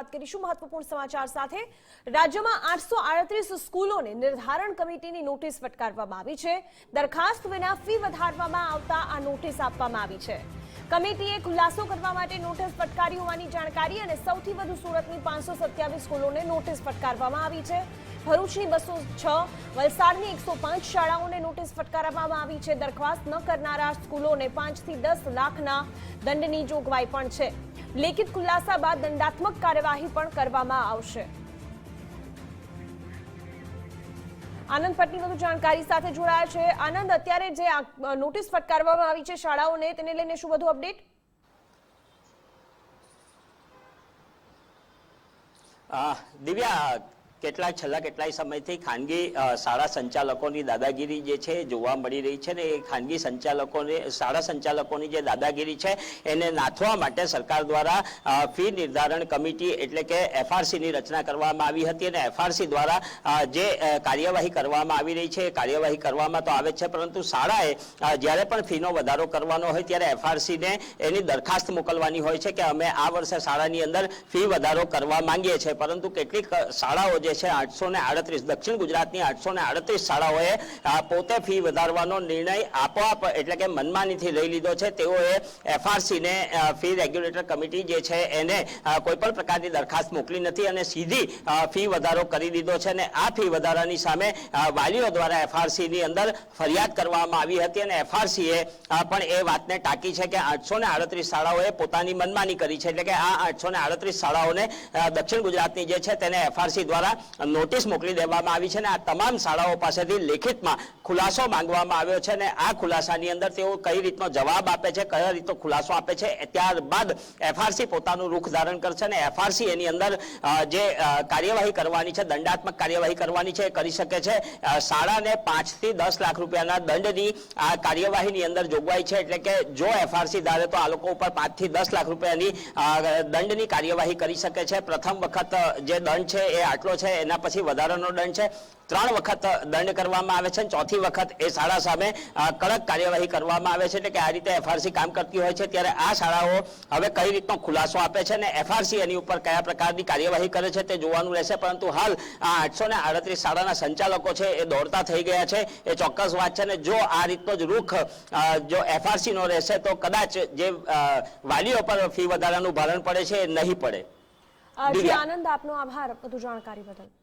વાત કરીશું મહત્વપૂર્ણ સમાચાર સાથે। રાજ્યમાં 838 સ્કૂલોને નિર્ધારણ કમિટીની નોટિસ ફટકારવામાં આવી છે। દરખાસ્ત વિના ફી વધારવામાં આવતા આ નોટિસ આપવામાં આવી છે। કમિટીએ ખુલાસો કરવા માટે નોટિસ ફટકારી હોવાની જાણકારી અને સૌથી વધુ સુરતની 527 સ્કૂલોને નોટિસ ફટકારવામાં આવી છે। ભરૂચની 206, વલસાડની 105 શાળાઓને નોટિસ ફટકારવામાં આવી છે। દરખાસ્ત ન કરનારા સ્કૂલોને 5 થી 10 લાખના દંડની જોગવાઈ પણ છે। લેખિત ખુલાસા બાદ દંડાત્મક કાર્યવાહી પણ કરવામાં આવશે। આનંદ પટની વધુ જાણકારી સાથે જોડાયા છે। આનંદ, અત્યારે જે નોટિસ ફટકારવામાં આવી છે શાળાઓને, તેને લઈને શું વધુ અપડેટ? દિવ્યા, છેલ્લા કેટલાય સમયથી ખાનગી શાળા સંચાલકોની દાદાગીરી જે છે જોવા મળી રહી છે ને એ ખાનગી શાળા સંચાલકોની જે દાદાગીરી છે એને નાથવા માટે સરકાર દ્વારા ફી નિર્ધારણ કમિટી એટલે કે એફઆરસીની રચના કરવામાં આવી હતી અને એફઆરસી દ્વારા જે કાર્યવાહી કરવામાં આવી રહી છે એ કાર્યવાહી કરવામાં તો આવે છે, પરંતુ શાળાએ જ્યારે પણ ફીનો વધારો કરવાનો હોય ત્યારે એફઆરસીને એની દરખાસ્ત મોકલવાની હોય છે કે અમે આ વર્ષે શાળાની અંદર ફી વધારો કરવા માંગીએ છીએ, પરંતુ કેટલીક શાળાઓ જે છે 838 દક્ષિણ ગુજરાતની 838 શાળાઓએ પોતે ફી વધારવાનો નિર્ણય આપોઆપ એટલે કે મનમાનીથી લઈ લીધો છે। તેઓએ એફઆરસીને ફી રેગ્યુલેટર કમિટી જે છે એને કોઈ પણ પ્રકારની દરખાસ્ત મોકલી નથી અને સીધી ફી વધારો કરી દીધો છે અને આ ફી વધારાની સામે વાલીઓ દ્વારા એફઆરસીની અંદર ફરિયાદ કરવામાં આવી હતી અને એફઆરસીએ પણ એ વાતને ટાંકી છે કે 838 શાળાઓએ પોતાની મનમાની કરી છે, એટલે કે આ 838 શાળાઓને દક્ષિણ ગુજરાતની જે છે તેને એફઆરસી દ્વારા નોટિસ મોકલી દેવામાં આવી છે અને આ તમામ શાળાઓ પાસેથી લેખિતમાં ખુલાસો માંગવામાં આવ્યો છે અને આ ખુલાસાની અંદર તેઓ કઈ રીતનો જવાબ આપે છે, કયા રીતનો ખુલાસો આપે છે, ત્યારબાદ એફઆરસી પોતાનું રૂખ ધારણ કરશે અને એફઆરસી એની અંદર જે કાર્યવાહી કરવાની છે, દંડાત્મક કાર્યવાહી કરવાની છે એ કરી શકે છે। શાળાને 5 થી 10 લાખ રૂપિયાના દંડની આ કાર્યવાહીની અંદર જોગવાઈ છે, એટલે કે જો એફઆરસી ધારે તો આ લોકો ઉપર 5 થી 10 લાખ રૂપિયાની દંડની કાર્યવાહી કરી શકે છે। પ્રથમ વખત જે દંડ છે એ આટલો છે, એના પછી વધારાનો દંડ છે, 3 વખત દંડ કરવામાં આવે છે, ચોથી વખત એ શાળા સામે કડક કાર્યવાહી કરવામાં આવે છે, એટલે કે આ રીતે એફઆરસી કામ કરતી હોય છે। ત્યારે આ શાળાઓ હવે કઈ રીતનો ખુલાસો આપે છે અને એફઆરસી એની ઉપર કયા પ્રકારની કાર્યવાહી કરે છે તે જોવાનું રહેશે, પરંતુ હાલ આ 838 શાળાના સંચાલકો છે એ દોડતા થઈ ગયા છે, એ ચોક્કસ વાત છે ને જો આ રીતનો જ રૂખ જો એફઆરસી નો રહેશે તો કદાચ જે વાલીઓ પર ફી વધારાનું ભારણ પડે છે એ નહીં પડે। આનંદ, આપનો આભાર વધુ જાણકારી બદલ।